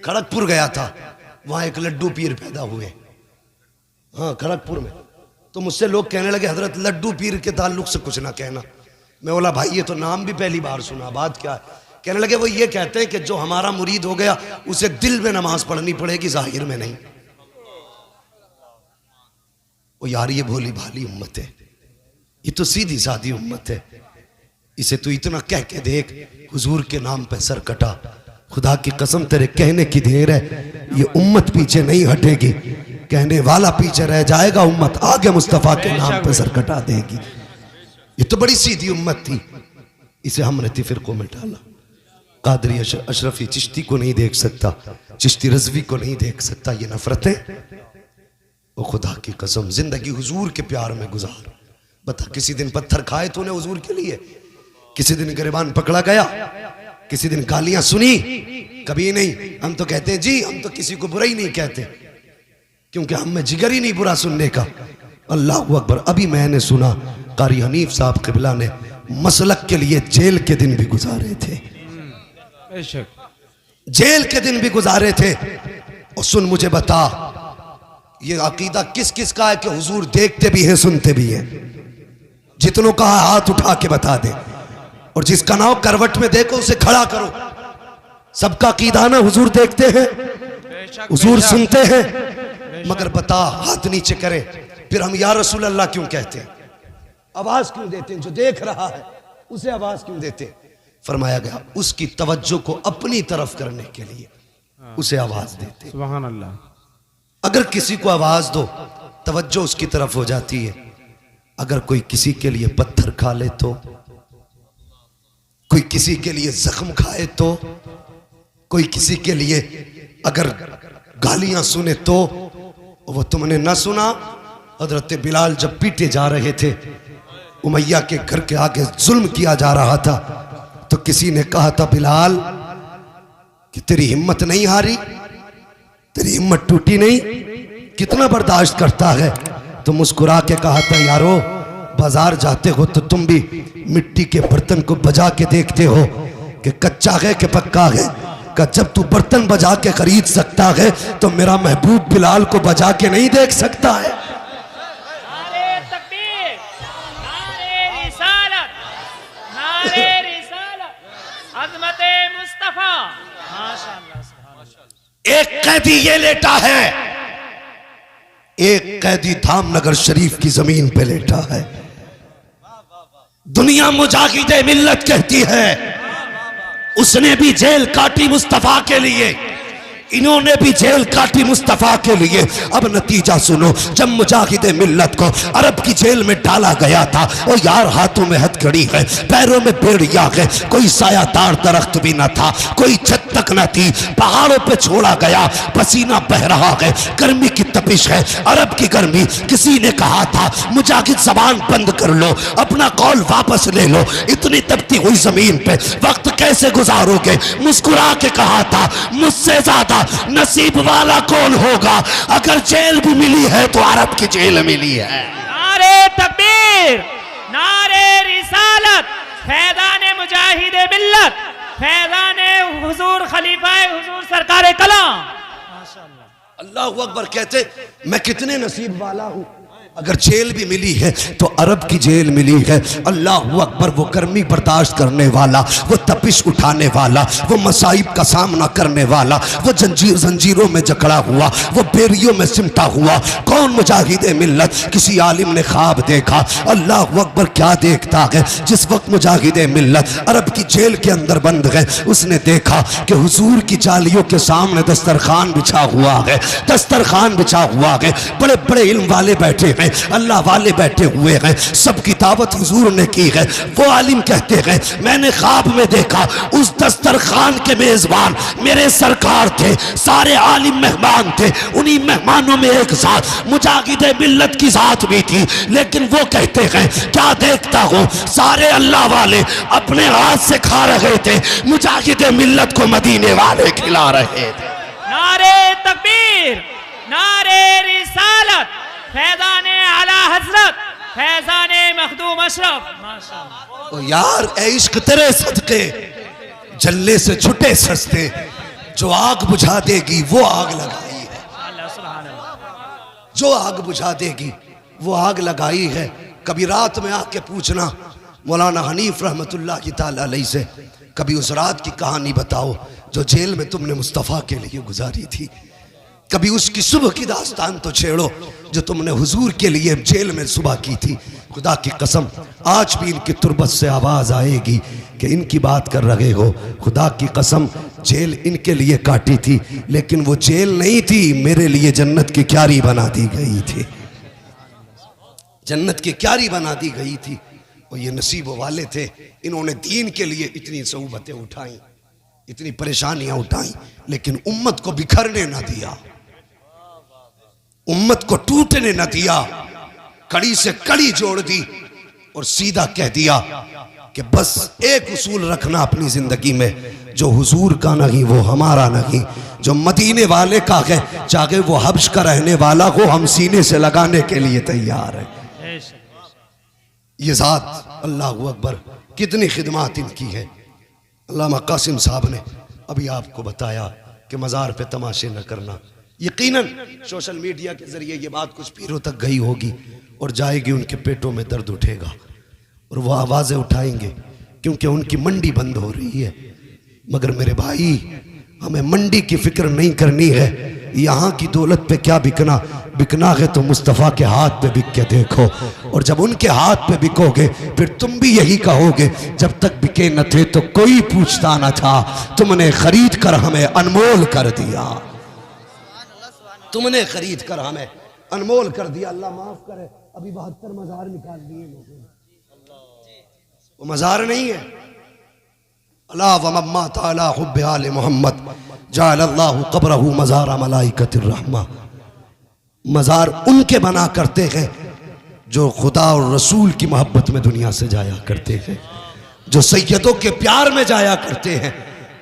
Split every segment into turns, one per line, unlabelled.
खड़गपुर गया था, वहां एक लड्डू पीर पैदा हुए। हाँ, खड़गपुर में। तो मुझसे लोग कहने लगे हजरत लड्डू पीर के ताल्लुक से कुछ ना कहना। मैं बोला भाई ये तो नाम भी पहली बार सुना, बात क्या है? कहने लगे वो ये कहते हैं कि जो हमारा मुरीद हो गया उसे दिल में नमाज पढ़नी पड़ेगी, जाहिर में नहीं। वो यार ये भोली भाली उम्मत है, ये तो सीधी सादी उम्मत है। इसे तो इतना कह के देख हुजूर के नाम पे सर कटा, खुदा की कसम तेरे कहने की देर है, ये उम्मत पीछे नहीं हटेगी, कहने वाला पीछे रह जाएगा, उम्मत आगे मुस्तफा के नाम पे सर कटा देगी। ये तो बड़ी सीधी उम्मत थी, इसे हमने फिरकों में डाला। कादरी अशरफी चिश्ती को नहीं देख सकता, चिश्ती रज़वी को नहीं देख सकता, ये नफरतें। वो खुदा की कसम जिंदगी हुजूर के प्यार में गुजार। बता किसी दिन पत्थर खाए तूने हुजूर के लिए? किसी दिन गिरबान पकड़ा गया? किसी दिन गालियां सुनी? कभी नहीं। हम तो कहते हैं जी हम तो किसी को बुरा ही नहीं कहते, क्योंकि हम में जिगर ही नहीं बुरा सुनने का। अल्लाह अकबर। अभी मैंने सुना कारी हनीफ साहब क़िबला ने मसलक के लिए जेल के दिन भी गुजारे थे, जेल के दिन भी गुजारे थे। और सुन मुझे बता ये अकीदा किस किस का है कि हुजूर देखते भी हैं सुनते भी हैं? जितनों का हाथ उठा के बता दे, और जिसका नाम करवट में देखो उसे खड़ा करो। सबका अकीदा ना हुजूर देखते हैं, हुजूर सुनते हैं, मगर बता हाथ नीचे करे फिर हम या रसूल अल्लाह क्यों कहते हैं? आवाज क्यों देते हैं? जो देख रहा है उसे आवाज क्यों देते हैं? फरमाया गया उसकी तवज्जो को अपनी तरफ करने के लिए उसे आवाज देते।
सुभान अल्लाह।
अगर किसी को आवाज दो तवज्जो उसकी तरफ हो जाती है। अगर कोई किसी के लिए पत्थर खा ले तो, कोई किसी के लिए जख्म खाए तो, कोई किसी के लिए अगर गालियां सुने तो, वो तुमने ना सुना हजरत बिलाल जब पीटे जा रहे थे, उमैया के घर के आगे जुल्म किया जा रहा था, तो किसी ने कहा था बिलाल कि तेरी हिम्मत नहीं हारी, तेरी हिम्मत टूटी नहीं, कितना बर्दाश्त करता है? तो मुस्कुरा के कहा था यारो बाजार जाते हो तो तुम भी मिट्टी के बर्तन को बजा के देखते हो कि कच्चा है कि पक्का है? का जब तू बर्तन बजा के खरीद सकता है तो मेरा महबूब बिलाल को बजा के नहीं देख सकता है?
नारे तकबीर, नारे रिसालत, नारे रिसालत, अज़मते मुस्तफा। माशाअल्लाह, सुभान अल्लाह।
एक कैदी ये लेटा है, एक कैदी धामनगर शरीफ की जमीन पे लेटा है। दुनिया मुजाहिदे मिल्लत कहती है, उसने भी जेल काटी मुस्तफा के लिए, इन्होंने भी जेल काटी मुस्तफा के लिए। अब नतीजा सुनो, जब मुजाहिदे मिल्लत को अरब की जेल में डाला गया था, और यार हाथों में हथकड़ी है, पैरों में बेड़िया है, कोई सायादार दरख्त भी न था, कोई छत तक न थी, पहाड़ों पे छोड़ा गया, पसीना बह रहा है, गर्मी की तपिश है, अरब की गर्मी। किसी ने कहा था मुजाहिद जबान बंद कर लो, अपना कौल वापस ले लो, इतनी तपती हुई जमीन पे वक्त कैसे गुजारोगे? मुस्कुरा के कहा था मुझसे ज्यादा नसीब वाला कौन होगा? अगर जेल भी मिली है तो अरब की जेल मिली है।
नारे तकबीर, नारे रिसालत, फैज़ाने मुजाहिदे मिल्लत, फैज़ाने हुजूर खलीफाए हुजूर सरकारे कलाम। माशाअल्लाह।
अल्लाहु अकबर कहते मैं कितने नसीब वाला हूं, अगर जेल भी मिली है तो अरब की जेल मिली है। अल्लाहु अकबर। वो गर्मी बर्दाश्त करने वाला, वो तपिश उठाने वाला, वो मसाइब का सामना करने वाला, वो जंजीरों में जकड़ा हुआ, वो बेरियों में सिमटा हुआ कौन? मुजाहिदे मिल्लत। किसी आलिम ने ख्वाब देखा, अल्लाहु अकबर क्या देखता है? जिस वक्त मुजाहिदे मिल्लत अरब की जेल के अंदर बंद है, उसने देखा कि हुजूर की जालियों के सामने दस्तरखान बिछा हुआ है, दस्तरखान बिछा हुआ है, बड़े बड़े इल्म वाले बैठे हैं, अल्लाह वाले बैठे हुए हैं, सबकी दावत हुजूर ने की है। वो आलिम कहते हैं मैंने ख्वाब में देखा उस दस्तरखान के मेजबान मेरे सरकार थे, सारे आलिम मेहमान थे, उन्हीं मेहमानों में एक साथ मुजाहिदे मिल्लत की जात भी थी। लेकिन वो कहते हैं क्या देखता हूं, सारे अल्लाह वाले अपने हाथ से खा रहे थे, मुजाहिदे मिल्लत को मदीने वाले खिला रहे थे।
नारे तकबीर, नारे रिसालत, फैज़ाने आला हजरत, फैज़ाने मखदूम अशरफ। माशाअल्लाह।
ओ यार ए इश्क तेरे सदके जल्ले से छुटे सस्ते, जो आग बुझा देगी वो आग लगाई है,
अल्लाह सुभान अल्लाह।
जो आग बुझा देगी वो आग लगाई है। कभी रात में आके पूछना मौलाना हनीफ रहमतुल्लाह ताला अलैहि से, कभी उस रात की कहानी बताओ जो जेल में तुमने मुस्तफ़ा के लिए गुजारी थी। कभी उसकी सुबह की दास्तान तो छेड़ो जो तुमने हुजूर के लिए जेल में सुबह की थी। खुदा की कसम आज भी इनकी तुरबत से आवाज़ आएगी कि इनकी बात कर रहे हो। खुदा की कसम जेल इनके लिए काटी थी, लेकिन वो जेल नहीं थी, मेरे लिए जन्नत की क्यारी बना दी गई थी, जन्नत की क्यारी बना दी गई थी। और ये नसीब वाले थे, इन्होंने दीन के लिए इतनी सऊबतें उठाई, इतनी परेशानियां उठाई, लेकिन उम्मत को बिखरने न दिया, उम्मत को टूटने न दिया। कड़ी से कड़ी जोड़ दी और सीधा कह दिया कि बस एक उसूल रखना अपनी जिंदगी में, जो हुजूर का नहीं वो हमारा नहीं, जो मदीने वाले का है चाहे वो हब्श का रहने वाला हो, हम सीने से लगाने के लिए तैयार है। ये ज़ात अल्लाहु अकबर, कितनी खिदमत इनकी है। अल्लामा कासिम साहब ने अभी आपको बताया कि मज़ार पे तमाशे न करना। यकीनन सोशल मीडिया के ज़रिए ये बात कुछ पीरों तक गई होगी और जाएगी, उनके पेटों में दर्द उठेगा और वो आवाज़ें उठाएंगे क्योंकि उनकी मंडी बंद हो रही है। मगर मेरे भाई, हमें मंडी की फिक्र नहीं करनी है। यहाँ की दौलत पे क्या बिकना, बिकना है तो मुस्तफ़ा के हाथ पे बिक के देखो। और जब उनके हाथ पे बिकोगे फिर तुम भी यही कहोगे, जब तक बिके न थे तो कोई पूछता न था, तुमने खरीद कर हमें अनमोल कर दिया, तुमने खरीद कर हमें अनमोल कर दिया। अल्लाह माफ करे, अभी 72 मज़ार निकाल दिए लोगों ने, वो मज़ार नहीं है। अला वमम्मा ताला हुब्बे आले मोहम्मद जाअलल्लाहु क़ब्रहु मज़ारा मलाइकतिर रहमा। मज़ार उनके बना करते हैं जो खुदा और रसूल की मोहब्बत में दुनिया से जाया करते हैं, जो सैयदों के प्यार में जाया करते हैं,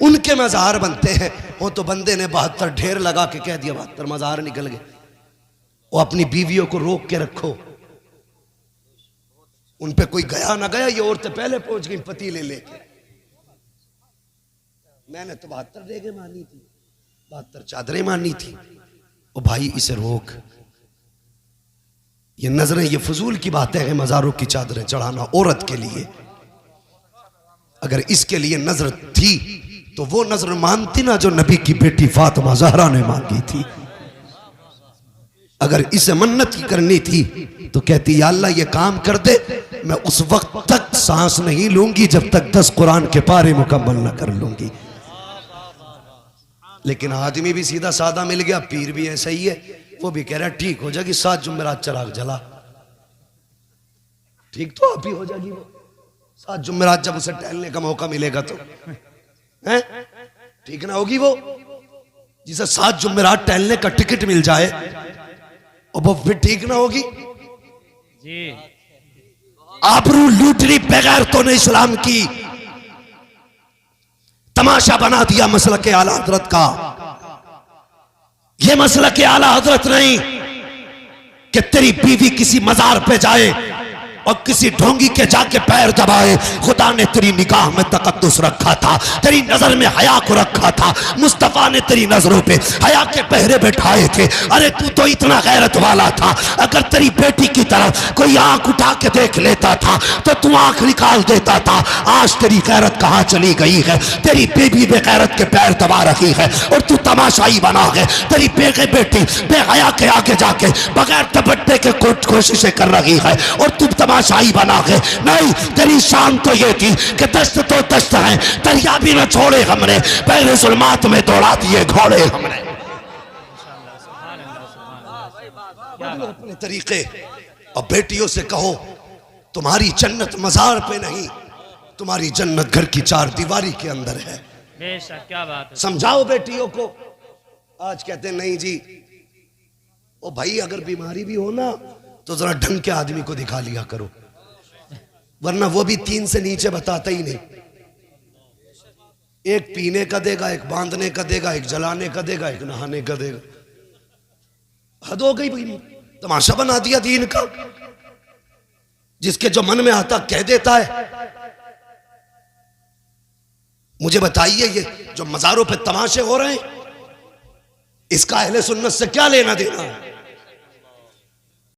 उनके मज़ार बनते हैं। वो तो बंदे ने 72 ढेर लगा के कह दिया 72 मज़ार निकल गए। वो अपनी बीवियों को रोक के रखो, उन पे कोई गया ना गया, ये औरतें पहले पहुंच गई पतीले लेके। मैंने तो 72 डेगे मानी थी, 72 चादरें मानी थी। ओ भाई इसे रोक, ये नजरें, ये फजूल की बातें हैं मज़ारों की चादरें चढ़ाना औरत के लिए। अगर इसके लिए नजर थी तो वो नजर मानती ना जो नबी की बेटी फातिमा ज़हरा ने मांगी थी। अगर इसे मन्नत की करनी थी तो कहती या अल्लाह ये काम कर दे, मैं उस वक्त तक सांस नहीं लूंगी जब तक 10 कुरान के पारे मुकम्मल न कर लूंगी। लेकिन आदमी भी सीधा सादा मिल गया, पीर भी ऐसा ही है, वो भी कह रहा है ठीक हो जाएगी 7 जुमेरात चराग जला। ठीक तो आप ही हो जाएगी वो 7 जुमेरात, जब उसे टहलने का मौका मिलेगा तो है ठीक ना होगी वो। जिसे 7 जुमेरात टहलने का टिकट मिल जाए और वो फिर ठीक ना होगी
जी।
आबरू लूटनी बगैर तो ने इस्लाम की तमाशा बना दिया मसलक आला हजरत का। ये मसलक आला हजरत नहीं कि तेरी बीवी किसी मजार पे जाए और किसी ढोंगी के जाके पैर दबाए। खुदा ने तेरी निगाह में तकद्दुस रखा था, तेरी नजर में हया को रखा था। मुस्तफा ने तेरी नजरों पे हया के पहरे बैठाए थे। अरे तू तो इतना गैरत वाला था, अगर तेरी बेटी की तरफ कोई आंख उठा के देख लेता था तो तू आंख निकाल देता था। आज तेरी गैरत कहाँ चली गई है? तेरी बेबी बेगैरत के पैर दबा रखी है और तू तमाशाई बना है। तेरी बेटी बेहया के आगे जाके बगैर दुपट्टे के कोशिशें कर रही है और तू तमाशाई बना के। नहीं, तेरी शान तो ये थी कि दस्त तो दस्त है, दरिया भी न छोड़े हमने, पहले जुल्मात में दौड़ा दिए घोड़े हमने। अपने तरीके। और बेटियों से कहो तुम्हारी जन्नत मजार पे नहीं, तुम्हारी जन्नत घर की 4 दीवारी के अंदर है।
बेशक, क्या बात है।
समझाओ बेटियों को। आज कहते हैं नहीं जी, ओ भाई अगर बीमारी भी हो ना तो जरा ढंग के आदमी को दिखा लिया करो, वरना वो भी 3 से नीचे बताता ही नहीं। एक पीने का देगा, एक बांधने का देगा, एक जलाने का देगा, एक नहाने का देगा। हद हो गई भाई, तमाशा बना दिया दीन का। जिसके जो मन में आता कह देता है। मुझे बताइए ये जो मज़ारों पे तमाशे हो रहे हैं, इसका अहले सुन्नत से क्या लेना देना है?